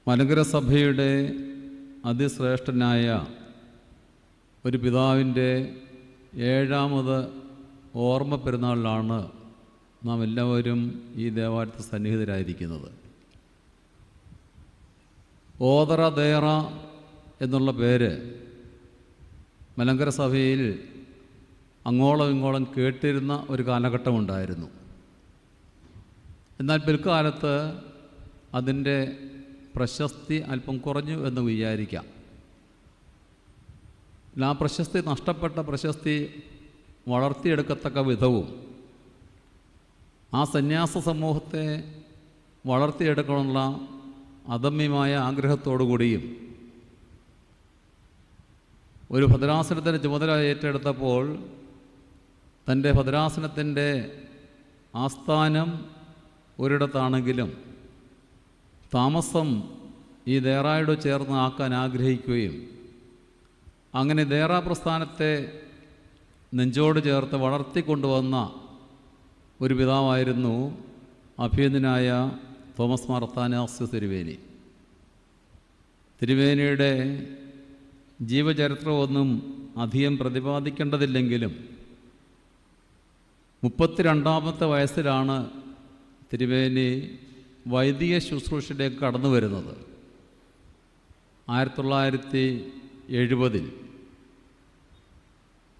മലങ്കര സഭയുടെ അതിശ്രേഷ്ഠനായ ഒരു പിതാവിൻ്റെ 7ാമത് ഓർമ്മ പെരുന്നാളിലാണ് നാം എല്ലാവരും ഈ ദേവാലയത്തിൽ സന്നിഹിതരായിരിക്കുന്നത്. ഓതറ ദേറ എന്നുള്ള പേര് മലങ്കര സഭയിൽ അങ്ങോളം ഇങ്ങോളം കേട്ടിരുന്ന ഒരു കാലഘട്ടമുണ്ടായിരുന്നു. എന്നാൽ പിൽക്കാലത്ത് അതിൻ്റെ പ്രശസ്തി അല്പം കുറഞ്ഞു എന്ന് വിചാരിക്കാം. ആ പ്രശസ്തി നഷ്ടപ്പെട്ട പ്രശസ്തി വളർത്തിയെടുക്കത്തക്ക വിധവും ആ സന്യാസ സമൂഹത്തെ വളർത്തിയെടുക്കാനുള്ള അദമ്യമായ ആഗ്രഹത്തോടുകൂടിയും ഒരു ഭദ്രാസനത്തിൻ്റെ ചുമതല ഏറ്റെടുത്തപ്പോൾ തൻ്റെ ഭദ്രാസനത്തിൻ്റെ ആസ്ഥാനം ഒരിടത്താണെങ്കിലും താമസം ഈ ദേറായോട് ചേർന്ന് ആക്കാൻ ആഗ്രഹിക്കുകയും അങ്ങനെ ദേറ പ്രസ്ഥാനത്തെ നെഞ്ചോട് ചേർത്ത് വളർത്തിക്കൊണ്ടുവന്ന ഒരു പിതാവായിരുന്നു അഭിനന്ദനായ തോമസ് മാർ അത്താനാസ്യോസ് തിരുമേനി. തിരുമേനിയുടെ ജീവചരിത്രമൊന്നും അധികം പ്രതിപാദിക്കേണ്ടതില്ലെങ്കിലും 32ാമത്തെ വയസ്സിലാണ് തിരുമേനി വൈദിക ശുശ്രൂഷയിലേക്ക് കടന്നു വരുന്നത്. 1970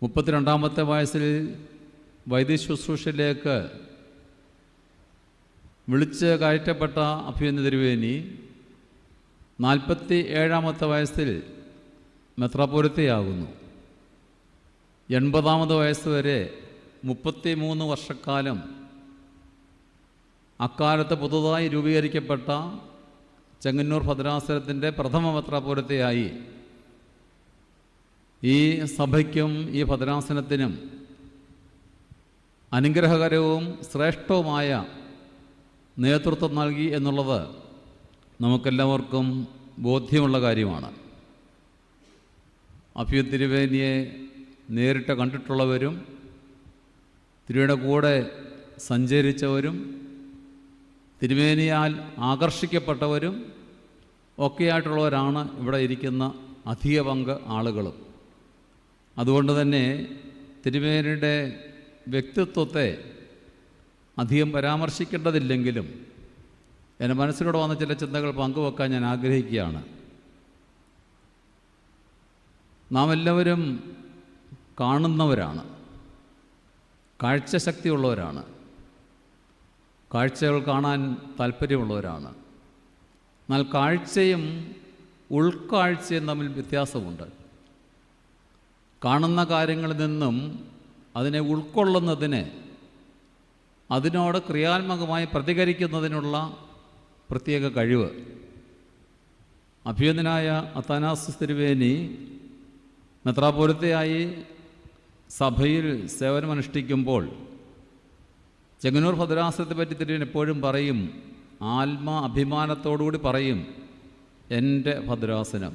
32ാമത്തെ വയസ്സിൽ വൈദിക ശുശ്രൂഷയിലേക്ക് വിളിച്ച് കയറ്റപ്പെട്ട അഭിനന്ദ തിരുമേനി 47ാമത്തെ വയസ്സിൽ മെത്രാപ്പൊലീത്തയാകുന്നു. 80ാമത് വയസ്സ് വരെ 33 വർഷക്കാലം അക്കാലത്ത് പുതുതായി രൂപീകരിക്കപ്പെട്ട ചെങ്ങന്നൂർ ഭദ്രാസനത്തിൻ്റെ പ്രഥമ മെത്രാപ്പൊലീത്തയായി ഈ സഭയ്ക്കും ഈ ഭദ്രാസനത്തിനും അനുഗ്രഹകരവും ശ്രേഷ്ഠവുമായ നേതൃത്വം നൽകി എന്നുള്ളത് നമുക്കെല്ലാവർക്കും ബോധ്യമുള്ള കാര്യമാണ്. അഭിനന്ദ തിരുമേനിയെ നേരിട്ട് കണ്ടിട്ടുള്ളവരും തിരുമേനിയുടെ കൂടെ സഞ്ചരിച്ചവരും തിരുമേനിയാൽ ആകർഷിക്കപ്പെട്ടവരും ഒക്കെയായിട്ടുള്ളവരാണ് ഇവിടെ ഇരിക്കുന്ന അധിക പങ്ക് ആളുകളും. അതുകൊണ്ട് തന്നെ തിരുമേനിയുടെ വ്യക്തിത്വത്തെ അധികം പരാമർശിക്കേണ്ടതില്ലെങ്കിലും എൻ്റെ മനസ്സിലൂടെ വന്ന ചില ചിന്തകൾ പങ്കുവെക്കാൻ ഞാൻ ആഗ്രഹിക്കുകയാണ്. നാം എല്ലാവരും കാണുന്നവരാണ്, കാഴ്ചശക്തിയുള്ളവരാണ്, കാഴ്ചകൾ കാണാൻ താല്പര്യമുള്ളവരാണ്. എന്നാൽ കാഴ്ചയും ഉൾക്കാഴ്ചയും തമ്മിൽ വ്യത്യാസമുണ്ട്. കാണുന്ന കാര്യങ്ങളിൽ നിന്നും അതിനെ ഉൾക്കൊള്ളുന്നതിന്, അതിനോട് ക്രിയാത്മകമായി പ്രതികരിക്കുന്നതിനുള്ള പ്രത്യേക കഴിവ്. അഭിനന്ദനായ അത്താനാസ്യോസ് തിരുമേനി മെത്രാപ്പൊലീത്തയായി സഭയിൽ സേവനമനുഷ്ഠിക്കുമ്പോൾ ചെങ്ങന്നൂർ ഭദ്രാസനത്തെ പറ്റി തിരുമേനി എപ്പോഴും പറയും, അഭിമാനത്തോടുകൂടി പറയും, എൻ്റെ ഭദ്രാസനം.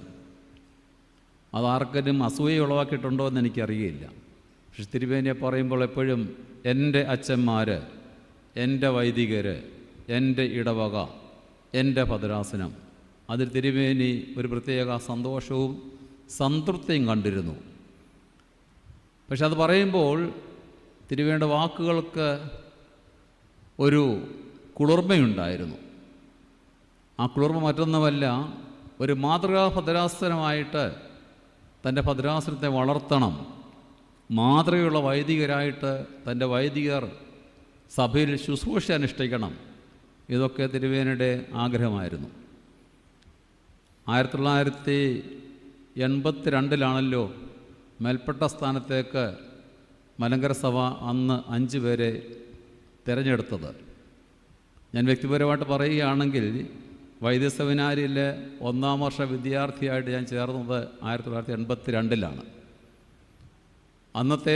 അതാർക്കും അസൂയ ഉളവാക്കിയിട്ടുണ്ടോ എന്ന് എനിക്കറിയില്ല. പക്ഷെ തിരുമേനിയെ പറയുമ്പോൾ എപ്പോഴും എൻ്റെ അച്ഛന്മാർ, എൻ്റെ വൈദികർ, എൻ്റെ ഇടവക, എൻ്റെ ഭദ്രാസനം, അതിൽ തിരുമേനി ഒരു പ്രത്യേക സന്തോഷവും സംതൃപ്തിയും കണ്ടിരുന്നു. പക്ഷെ അത് പറയുമ്പോൾ തിരുമേനിയുടെ വാക്കുകൾക്ക് ഒരു കുളിർമയുണ്ടായിരുന്നു. ആ കുളിർമ മറ്റൊന്നുമല്ല, ഒരു മാതൃകാ ഭദ്രാസനമായിട്ട് തൻ്റെ ഭദ്രാസനത്തെ വളർത്തണം, മാതൃകയുള്ള വൈദികരായിട്ട് തൻ്റെ വൈദികർ സഭയിൽ ശുശ്രൂഷ അനുഷ്ഠിക്കണം. ഇതൊക്കെ തിരുമേനിയുടെ ആഗ്രഹമായിരുന്നു. 1982 മേൽപ്പെട്ട സ്ഥാനത്തേക്ക് മലങ്കര സഭ അന്ന് 5 പേരെ തിരഞ്ഞെടുത്തത്. ഞാൻ വ്യക്തിപരമായിട്ട് പറയുകയാണെങ്കിൽ വൈദ്യ സെമിനാരിയിലെ 1ാം വർഷ വിദ്യാർത്ഥിയായിട്ട് ഞാൻ ചേർന്നത് 1982 അന്നത്തെ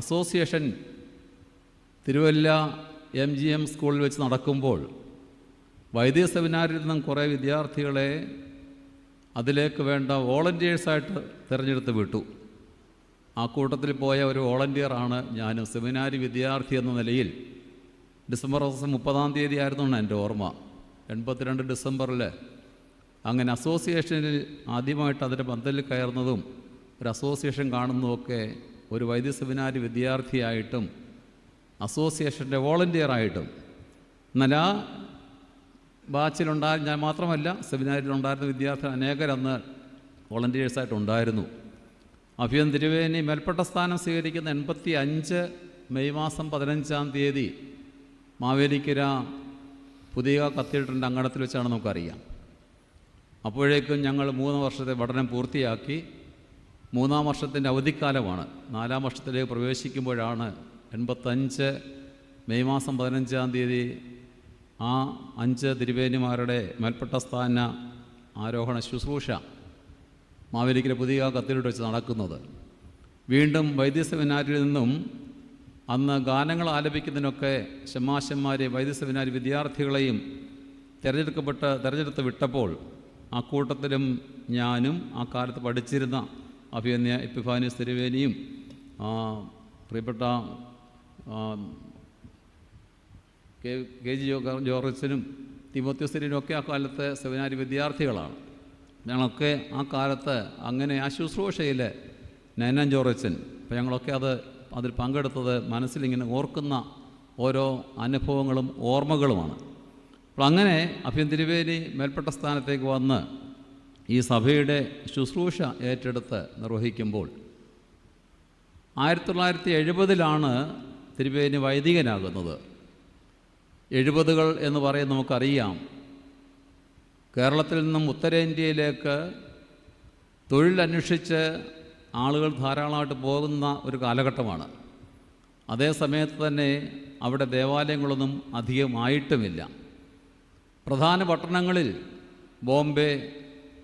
അസോസിയേഷൻ തിരുവല്ല MGM സ്കൂളിൽ വെച്ച് നടക്കുമ്പോൾ വൈദിക സെമിനാരിൽ നിന്നും കുറേ വിദ്യാർത്ഥികളെ അതിലേക്ക് വേണ്ട വോളണ്ടിയേഴ്സായിട്ട് തിരഞ്ഞെടുത്ത് വിട്ടു. ആ കൂട്ടത്തിൽ പോയ ഒരു വോളണ്ടിയറാണ് ഞാനും. സെമിനാരി വിദ്യാർത്ഥി എന്ന നിലയിൽ ഡിസംബർ 30 ആയിരുന്നു എൻ്റെ ഓർമ്മ. 82 ഡിസംബറിൽ അങ്ങനെ അസോസിയേഷനിൽ ആദ്യമായിട്ട് അതിൻ്റെ പന്തലിൽ കയറുന്നതും ഒരു അസോസിയേഷൻ കാണുന്നതുമൊക്കെ ഒരു വൈദ്യ സെമിനാരി വിദ്യാർത്ഥിയായിട്ടും അസോസിയേഷൻ്റെ വോളണ്ടിയറായിട്ടും. എന്നാൽ ആ ബാച്ചിലുണ്ടായ ഞാൻ മാത്രമല്ല, സെമിനാരിലുണ്ടായിരുന്ന വിദ്യാർത്ഥികൾ അനേകരന്ന് വോളണ്ടിയേഴ്സായിട്ടുണ്ടായിരുന്നു. അഭിയൻ തിരുവേനി മേൽപ്പെട്ട സ്ഥാനം സ്വീകരിക്കുന്ന 85 മെയ് മാസം 15-ാം തീയതി മാവേലിക്കര പുതിയ കത്തീഡ്രലിൻ്റെ അങ്കണത്തിൽ വെച്ചാണ് നമുക്കറിയാം. അപ്പോഴേക്കും ഞങ്ങൾ 3 വർഷത്തെ പഠനം പൂർത്തിയാക്കി. 3-ാം വർഷത്തിൻ്റെ അവധിക്കാലമാണ്. 4-ാം വർഷത്തിലേക്ക് പ്രവേശിക്കുമ്പോഴാണ് 85 മെയ് മാസം 15-ാം തീയതി ആ 5 തിരുവേനിമാരുടെ മേൽപ്പെട്ട സ്ഥാന ആരോഹണ ശുശ്രൂഷ മാവേലിക്കര പുതിയ കത്തീഡ്രലിൽ വെച്ച് നടക്കുന്നത്. വീണ്ടും വൈദ്യ സെമിനാരിൽ നിന്നും ഗാനങ്ങൾ ആലപിക്കുന്നതിനൊക്കെ ഷമ്മാശന്മാരെയും വൈദ്യ സെമിനാരി വിദ്യാർത്ഥികളെയും തിരഞ്ഞെടുത്ത് വിട്ടപ്പോൾ ആ കൂട്ടത്തിലും ഞാനും ആ കാലത്ത് പഠിച്ചിരുന്ന അഭിയന്യ എപ്പിഫാനിയോസ് തിരുവേനിയും പ്രിയപ്പെട്ട കെ ജി ജോർജനും തിമോത്യോസിനും ഒക്കെ ആ കാലത്തെ സെമിനാരി വിദ്യാർത്ഥികളാണ്. ഞങ്ങളൊക്കെ ആ കാലത്ത് അങ്ങനെ ആ ശുശ്രൂഷയിൽ നയനാൻ ജോർജൻ, അപ്പോൾ ഞങ്ങളൊക്കെ അതിൽ പങ്കെടുത്തത് മനസ്സിലിങ്ങനെ ഓർക്കുന്ന ഓരോ അനുഭവങ്ങളും ഓർമ്മകളുമാണ്. അപ്പോൾ അങ്ങനെ അഭിയൻ തിരുവേനി മേൽപ്പെട്ട സ്ഥാനത്തേക്ക് വന്ന് ഈ സഭയുടെ ശുശ്രൂഷ ഏറ്റെടുത്ത് നിർവഹിക്കുമ്പോൾ 1970-ലാണ് തിരുവേനി വൈദികനാകുന്നത്. 70-കൾ എന്ന് പറയുന്നത് നമുക്കറിയാം, കേരളത്തിൽ നിന്നും ഉത്തരേന്ത്യയിലേക്ക് തൊഴിലന്വേഷിച്ച് ആളുകൾ ധാരാളമായിട്ട് പോകുന്ന ഒരു കാലഘട്ടമാണ്. അതേ സമയത്ത് തന്നെ അവിടെ ദേവാലയങ്ങളൊന്നും അധികമായിട്ടുമില്ല. പ്രധാന പട്ടണങ്ങളിൽ ബോംബെ,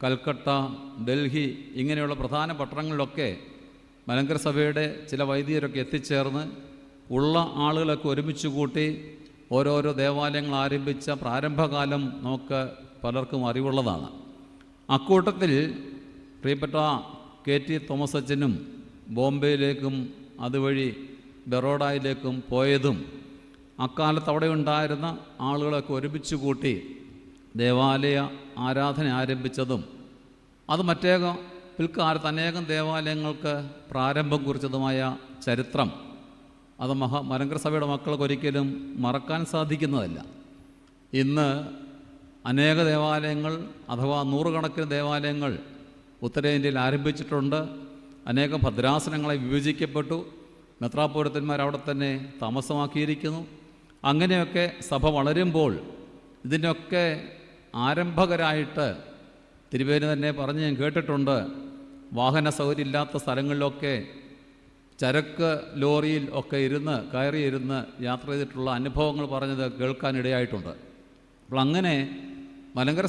കൽക്കട്ട, ഡൽഹി ഇങ്ങനെയുള്ള പ്രധാന പട്ടണങ്ങളിലൊക്കെ മലങ്കര സഭയുടെ ചില വൈദികരൊക്കെ എത്തിച്ചേർന്ന് ഉള്ള ആളുകളൊക്കെ ഒരുമിച്ച് കൂട്ടി ഓരോരോ ദേവാലയങ്ങൾ ആരംഭിച്ച പ്രാരംഭകാലം നമുക്ക് പലർക്കും അറിവുള്ളതാണ്. അക്കൂട്ടത്തിൽ പ്രിയപ്പെട്ട കെ ടി തോമസ് അച്ഛനും ബോംബെയിലേക്കും അതുവഴി ബറോഡയിലേക്കും പോയതും അക്കാലത്ത് അവിടെ ഉണ്ടായിരുന്ന ആളുകളൊക്കെ ഒരുമിച്ച് കൂട്ടി ദേവാലയ ആരാധന ആരംഭിച്ചതും അത് പിൽക്കാലത്ത് അനേകം ദേവാലയങ്ങൾക്ക് പ്രാരംഭം കുറിച്ചതുമായ ചരിത്രം അത് മലങ്കര സഭയുടെ മക്കൾക്ക് ഒരിക്കലും മറക്കാൻ സാധിക്കുന്നതല്ല. ഇന്ന് അനേക ദേവാലയങ്ങൾ അഥവാ 100 കണക്കിന് ദേവാലയങ്ങൾ ഉത്തരേന്ത്യയിൽ ആരംഭിച്ചിട്ടുണ്ട്. അനേകം ഭദ്രാസനങ്ങളെ വിഭജിക്കപ്പെട്ടു. മെത്രാപ്പോലിത്തന്മാർ അവിടെ തന്നെ താമസമാക്കിയിരിക്കുന്നു. അങ്ങനെയൊക്കെ സഭ വളരുമ്പോൾ ഇതിനൊക്കെ ആരംഭകരായിട്ട് തിരുവേനി തന്നെ പറഞ്ഞ് ഞാൻ കേട്ടിട്ടുണ്ട്, വാഹന സൗകര്യം ഇല്ലാത്ത സ്ഥലങ്ങളിലൊക്കെ ചരക്ക് ലോറിയിൽ ഒക്കെ കയറിയിരുന്ന് യാത്ര ചെയ്തിട്ടുള്ള അനുഭവങ്ങൾ പറഞ്ഞത് കേൾക്കാനിടയായിട്ടുണ്ട്. അപ്പോൾ അങ്ങനെ മലങ്കര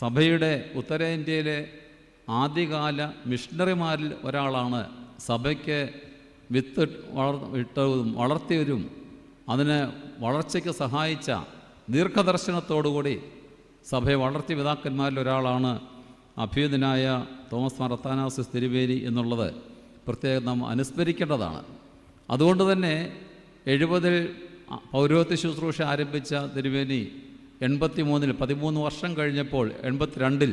സഭയുടെ ഉത്തരേന്ത്യയിലെ ആദ്യകാല മിഷണറിമാരിൽ ഒരാളാണ്. സഭയ്ക്ക് ഇട്ടതും വളർത്തിയവരും അതിന് വളർച്ചയ്ക്ക് സഹായിച്ച ദീർഘദർശനത്തോടുകൂടി സഭയെ വളർത്തിയ പിതാക്കന്മാരിൽ ഒരാളാണ് അഭ്യുതനായ തോമസ് മാർ അത്താനാസിയോസ് തിരുവേനി എന്നുള്ളത് പ്രത്യേകം നാം അനുസ്മരിക്കേണ്ടതാണ്. അതുകൊണ്ട് തന്നെ 70-ൽ പൗരോഹിത്യ ശുശ്രൂഷ ആരംഭിച്ച തിരുവേനി 83-ൽ 13 വർഷം കഴിഞ്ഞപ്പോൾ 82-ൽ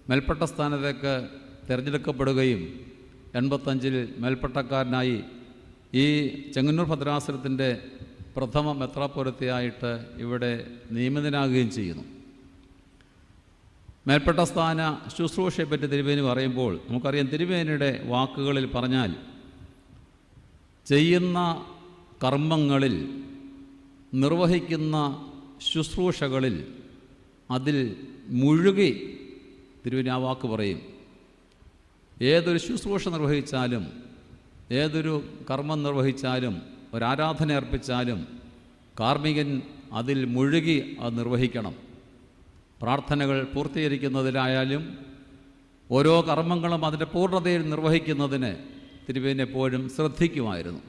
മേൽപ്പെട്ട സ്ഥാനത്തേക്ക് തിരഞ്ഞെടുക്കപ്പെടുകയും 85-ൽ മേൽപ്പെട്ടക്കാരനായി ഈ ചെങ്ങന്നൂർ ഭദ്രാസനത്തിൻ്റെ പ്രഥമ മെത്രാപ്പൊലിത്തയായിട്ട് ഇവിടെ നിയമിതനാകുകയും ചെയ്യുന്നു. മേൽപ്പെട്ട സ്ഥാന ശുശ്രൂഷയെപ്പറ്റി തിരുവേനി പറയുമ്പോൾ നമുക്കറിയാം, തിരുവേനിയുടെ വാക്കുകളിൽ പറഞ്ഞാൽ ചെയ്യുന്ന കർമ്മങ്ങളിൽ നിർവഹിക്കുന്ന ശുശ്രൂഷകളിൽ അതിൽ മുഴുകി തിരുവേനി ആ വാക്ക് പറയും. ഏതൊരു ശുശ്രൂഷ നിർവഹിച്ചാലും ഏതൊരു കർമ്മം നിർവഹിച്ചാലും ഒരാരാധന അർപ്പിച്ചാലും കാർമ്മികൻ അതിൽ മുഴുകി അത് നിർവഹിക്കണം. പ്രാർത്ഥനകൾ പൂർത്തീകരിക്കുന്നതിലായാലും ഓരോ കർമ്മങ്ങളും അതിൻ്റെ പൂർണ്ണതയിൽ നിർവഹിക്കുന്നതിന് തിരുവേനി എപ്പോഴും ശ്രദ്ധിക്കുമായിരുന്നു.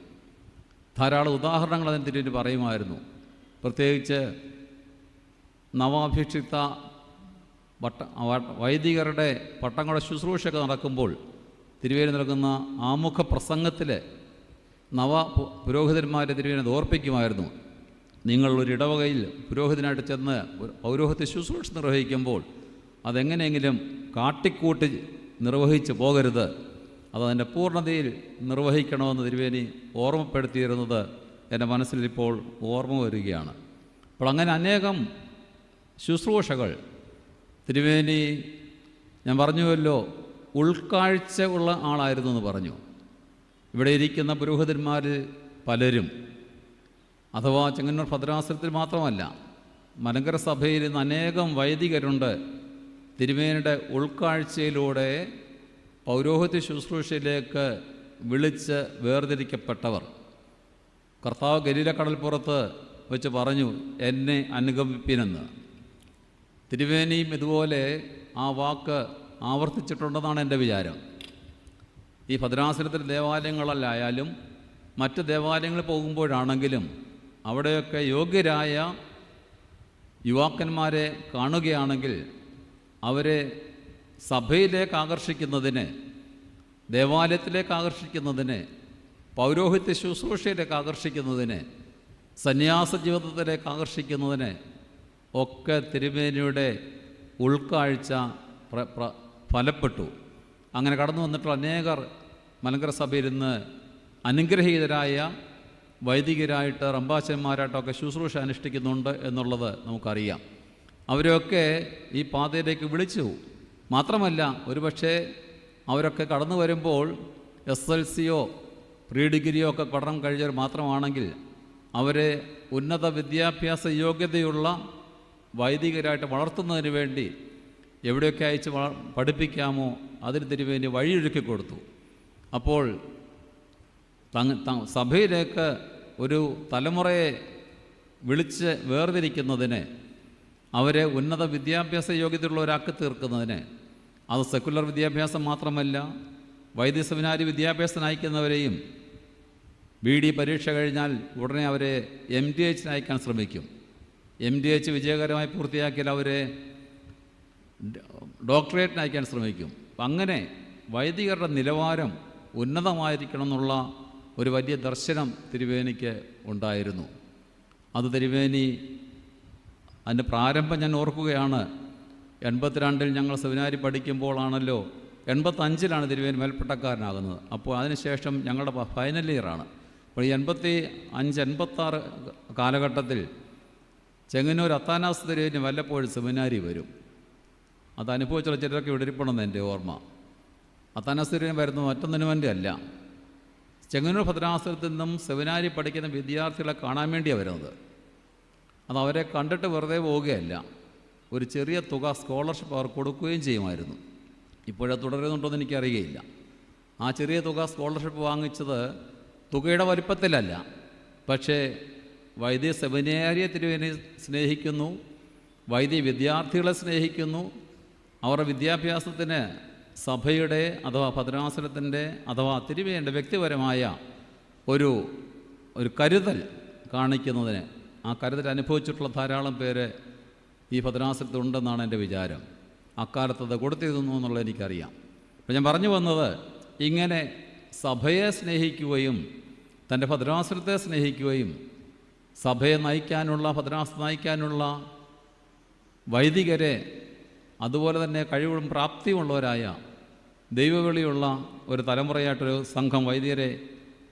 ധാരാളം ഉദാഹരണങ്ങൾ അതിന് തിരുവേനി പറയുമായിരുന്നു. പ്രത്യേകിച്ച് നവാഭിഷിക്ത വൈദികരുടെ പട്ടങ്ങളുടെ ശുശ്രൂഷയൊക്കെ നടക്കുമ്പോൾ തിരുവേനി നൽകുന്ന ആമുഖ പ്രസംഗത്തിൽ പുരോഹിതന്മാരെ തിരുവേനി ഓർപ്പിക്കുമായിരുന്നു. നിങ്ങളൊരു ഇടവകയിൽ പുരോഹിതനായിട്ട് ചെന്ന് പൗരോഹിത്യ ശുശ്രൂഷ നിർവഹിക്കുമ്പോൾ അതെങ്ങനെയെങ്കിലും കാട്ടിക്കൂട്ടി നിർവഹിച്ച് പോകരുത്, അതതിൻ്റെ പൂർണ്ണതയിൽ നിർവഹിക്കണമെന്ന് തിരുവേനി ഓർമ്മപ്പെടുത്തിയിരുന്നത് എൻ്റെ മനസ്സിലിപ്പോൾ ഓർമ്മ വരികയാണ്. അപ്പോൾ അങ്ങനെ അനേകം ശുശ്രൂഷകൾ തിരുവേനി, ഞാൻ പറഞ്ഞുവല്ലോ, ഉൾക്കാഴ്ച ഉള്ള ആളായിരുന്നു എന്ന് പറഞ്ഞു. ഇവിടെ ഇരിക്കുന്ന പുരോഹിതന്മാർ പലരും, അഥവാ ചെങ്ങന്നൂർ ഭദ്രാസനത്തിൽ മാത്രമല്ല, മലങ്കര സഭയിൽ ഇന്ന് അനേകം വൈദികരുണ്ട്. തിരുമേനിയുടെ ഉൾക്കാഴ്ചയിലൂടെ പൗരോഹിത്യ ശുശ്രൂഷയിലേക്ക് വിളിച്ച് വേർതിരിക്കപ്പെട്ടവർ. കർത്താവ് ഗലീലക്കടൽപ്പുറത്ത് വെച്ച് പറഞ്ഞു, എന്നെ അനുഗമിപ്പിനെന്ന്. തിരുവേനിയും ഇതുപോലെ ആ വാക്ക് ആവർത്തിച്ചിട്ടുണ്ടെന്നാണ് എൻ്റെ വിചാരം. ഈ ഭദ്രാസനത്തിലെ ദേവാലയങ്ങളിലായാലും മറ്റ് ദേവാലയങ്ങളിൽ പോകുമ്പോഴാണെങ്കിലും അവിടെയൊക്കെ യോഗ്യരായ യുവാക്കന്മാരെ കാണുകയാണെങ്കിൽ അവരെ സഭയിലേക്ക് ആകർഷിക്കുന്നതിന്, ദേവാലയത്തിലേക്ക് ആകർഷിക്കുന്നതിന്, പൗരോഹിത്യ ശുശ്രൂഷയിലേക്ക് ആകർഷിക്കുന്നതിന്, സന്യാസ ജീവിതത്തിലേക്ക് ആകർഷിക്കുന്നതിന് ഒക്കെ തിരുമേനിയുടെ ഉൾക്കാഴ്ച ഫലപ്പെട്ടു. അങ്ങനെ കടന്നു വന്നിട്ടുള്ള അനേകർ മലങ്കര സഭയിൽ ഇന്ന് അനുഗ്രഹീതരായ വൈദികരായിട്ട് റമ്പാച്ചന്മാരായിട്ടൊക്കെ ശുശ്രൂഷ അനുഷ്ഠിക്കുന്നുണ്ട് എന്നുള്ളത് നമുക്കറിയാം. അവരെയൊക്കെ ഈ പാതയിലേക്ക് വിളിച്ചു. മാത്രമല്ല, ഒരുപക്ഷെ അവരൊക്കെ കടന്നു വരുമ്പോൾ SLCയോ പ്രീ ഡിഗ്രിയോ ഒക്കെ പഠനം കഴിഞ്ഞവർ മാത്രമാണെങ്കിൽ അവരെ ഉന്നത വിദ്യാഭ്യാസ യോഗ്യതയുള്ള വൈദികരായിട്ട് വളർത്തുന്നതിന് വേണ്ടി എവിടെയൊക്കെ അയച്ച് പഠിപ്പിക്കാമോ അതിന് തിരുവേണ്ടി വഴിയൊരുക്കി കൊടുത്തു. അപ്പോൾ സഭയിലേക്ക് ഒരു തലമുറയെ വിളിച്ച് വേർതിരിക്കുന്നതിന്, അവരെ ഉന്നത വിദ്യാഭ്യാസ യോഗ്യതയുള്ളവരാക്കി തീർക്കുന്നതിന്, അത് സെക്കുലർ വിദ്യാഭ്യാസം മാത്രമല്ല, വൈദ്യ സെമിനാരി വിദ്യാഭ്യാസം അയക്കുന്നവരെയും BD പരീക്ഷ കഴിഞ്ഞാൽ ഉടനെ അവരെ MDH അയക്കാൻ ശ്രമിക്കും. MDH വിജയകരമായി പൂർത്തിയാക്കിയാൽ അവരെ ഡോക്ടറേറ്റിന് അയക്കാൻ ശ്രമിക്കും. അങ്ങനെ വൈദികരുടെ നിലവാരം ഉന്നതമായിരിക്കണം എന്നുള്ള ഒരു വലിയ ദർശനം തിരുവേനിക്ക് ഉണ്ടായിരുന്നു. അത് തിരുവേനി അതിൻ്റെ പ്രാരംഭം ഞാൻ ഓർക്കുകയാണ്. 82 ഞങ്ങൾ സെമിനാരി പഠിക്കുമ്പോഴാണല്ലോ, 85 തിരുവേനി മേൽപ്പട്ടക്കാരനാകുന്നത്. അപ്പോൾ അതിനുശേഷം ഞങ്ങളുടെ ഫൈനൽ ഇയറാണ്. അപ്പോൾ ഈ 85-86 കാലഘട്ടത്തിൽ ചെങ്ങന്നൂർ അത്താനാസ് തിരുവേനി വല്ലപ്പോഴും സെമിനാരി വരും. അത് അനുഭവിച്ചുള്ള ചിലരൊക്കെ വിടരിപ്പണമെന്ന് എൻ്റെ ഓർമ്മ. അത്താനാസ് തിരുവേനി വരുന്നത് മറ്റൊന്നിനു വേണ്ടി അല്ല, ചെങ്ങന്നൂർ ഭദ്രാസനത്തിൽ നിന്നും സെമിനാരി പഠിക്കുന്ന വിദ്യാർത്ഥികളെ കാണാൻ വേണ്ടിയാണ് വരുന്നത്. അത് അവരെ കണ്ടിട്ട് വെറുതെ പോവുകയല്ല, ഒരു ചെറിയ തുക സ്കോളർഷിപ്പ് അവർ കൊടുക്കുകയും ചെയ്യുമായിരുന്നു. ഇപ്പോഴത് തുടരുന്നുണ്ടോയെന്ന് എനിക്കറിയുകയില്ല. ആ ചെറിയ തുക സ്കോളർഷിപ്പ് വാങ്ങിച്ചത് തുകയുടെ വലിപ്പത്തിലല്ല, പക്ഷേ വൈദ്യ സെമിനാരിയെ തിരുവേനി സ്നേഹിക്കുന്നു, വൈദ്യ വിദ്യാർത്ഥികളെ സ്നേഹിക്കുന്നു. അവരുടെ വിദ്യാഭ്യാസത്തിന് സഭയുടെ അഥവാ ഭദ്രാസനത്തിൻ്റെ അഥവാ തിരുവേനിയുടെ വ്യക്തിപരമായ ഒരു കരുതൽ കാണിക്കുന്നതിന്, ആ കരുതൽ അനുഭവിച്ചിട്ടുള്ള ധാരാളം പേര് ഈ ഭദ്രാസനത്തിലുണ്ടെന്നാണ് എൻ്റെ വിചാരം. അക്കാലത്തത് കൊടുത്തിരുന്നു എന്നുള്ളത് എനിക്കറിയാം. അപ്പോൾ ഞാൻ പറഞ്ഞു വന്നത്, ഇങ്ങനെ സഭയെ സ്നേഹിക്കുകയും തൻ്റെ ഭദ്രാസനത്തെ സ്നേഹിക്കുകയും സഭയെ നയിക്കാനുള്ള, ഭദ്രാസനം നയിക്കാനുള്ള വൈദികരെ, അതുപോലെ തന്നെ കഴിവും പ്രാപ്തിയുമുള്ളവരായ ദൈവവിളിയുള്ള ഒരു തലമുറയായിട്ടൊരു സംഘം വൈദികരെ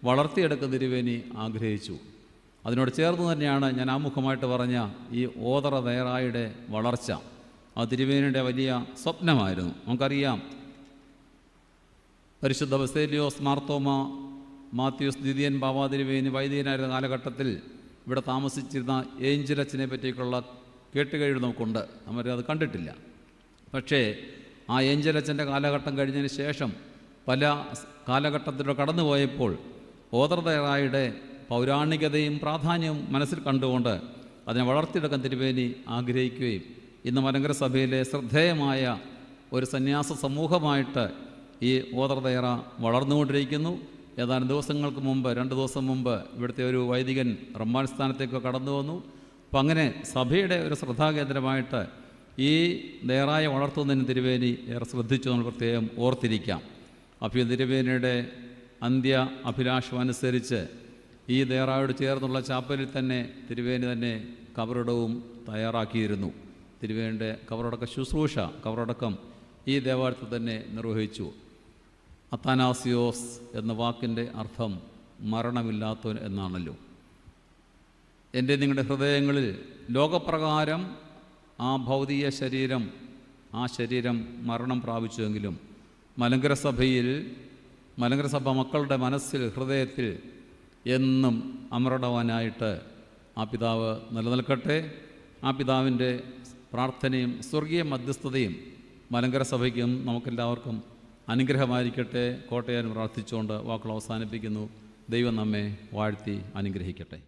വളർത്തിയെടുക്കുന്ന തിരുവേനി ആഗ്രഹിച്ചു. അതിനോട് ചേർന്ന് തന്നെയാണ് ഞാൻ ആമുഖമായിട്ട് പറഞ്ഞ ഈ ഓതറ ദയറായുടെ വളർച്ച. ആ തിരുവേനിയുടെ വലിയ സ്വപ്നമായിരുന്നു. നമുക്കറിയാം, പരിശുദ്ധ ബസേലിയോസ് മാർത്തോമ മാത്യൂസ് ദ്വിതീയൻ ബാബാ തിരുവേനി വൈദികനായിരുന്ന കാലഘട്ടത്തിൽ ഇവിടെ താമസിച്ചിരുന്ന ഏഞ്ചലച്ചനെ പറ്റിയൊക്കെയുള്ള കേട്ടുകഴിവ് നമുക്കുണ്ട്. നമ്മളത് കണ്ടിട്ടില്ല. പക്ഷേ ആ ഏഞ്ചലച്ചൻ്റെ കാലഘട്ടം കഴിഞ്ഞതിന് ശേഷം പല കാലഘട്ടത്തിലൂടെ കടന്നുപോയപ്പോൾ ഓതറ ദയറായുടെ പൗരാണികതയും പ്രാധാന്യവും മനസ്സിൽ കണ്ടുകൊണ്ട് അതിനെ വളർത്തിയെടുക്കാൻ തിരുവേനി ആഗ്രഹിക്കുകയും ഇന്ന് മലങ്കര സഭയിലെ ശ്രദ്ധേയമായ ഒരു സന്യാസ സമൂഹമായിട്ട് ഈ ഓതറ ദയറ വളർന്നുകൊണ്ടിരിക്കുന്നു. ഏതാനും ദിവസങ്ങൾക്ക് മുമ്പ്, 2 ദിവസം മുമ്പ് ഇവിടുത്തെ ഒരു വൈദികൻ റമ്പാൻ സ്ഥാനത്തേക്ക് കടന്നു വന്നു. അപ്പം അങ്ങനെ സഭയുടെ ഒരു ശ്രദ്ധാകേന്ദ്രമായിട്ട് ഈ ദയറായെ വളർത്തുന്നതിന് തിരുവേനി ഏറെ ശ്രദ്ധിച്ചു നമ്മൾ പ്രത്യേകം ഓർത്തിരിക്കാം. അപ്പോൾ തിരുവേനിയുടെ അന്ത്യ അഭിലാഷം അനുസരിച്ച് ഈ ദേറായോട് ചേർന്നുള്ള ചാപ്പലിൽ തന്നെ തിരുവേനി തന്നെ കബറിടവും തയ്യാറാക്കിയിരുന്നു. തിരുവേനിയുടെ കബറടക്കം ഈ ദേവാലയത്തിൽ തന്നെ നിർവഹിച്ചു. അത്താനാസിയോസ് എന്ന വാക്കിൻ്റെ അർത്ഥം മരണമില്ലാത്തവൻ എന്നാണല്ലോ. എൻ്റെ നിങ്ങളുടെ ഹൃദയങ്ങളിൽ ലോകപ്രകാരം ആ ഭൗതിക ശരീരം മരണം പ്രാപിച്ചുവെങ്കിലും മലങ്കര സഭ മക്കളുടെ മനസ്സിൽ, ഹൃദയത്തിൽ എന്നും അമരടവാനായിട്ട് ആ പിതാവ് നിലനിൽക്കട്ടെ. ആ പിതാവിൻ്റെ പ്രാർത്ഥനയും സ്വർഗീയ മധ്യസ്ഥതയും മലങ്കര സഭയ്ക്കും നമുക്കെല്ലാവർക്കും അനുഗ്രഹമായിരിക്കട്ടെ. കോട്ടയം പ്രാർത്ഥിച്ചുകൊണ്ട് വാക്കുകൾ അവസാനിപ്പിക്കുന്നു. ദൈവം നമ്മെ വാഴ്ത്തി അനുഗ്രഹിക്കട്ടെ.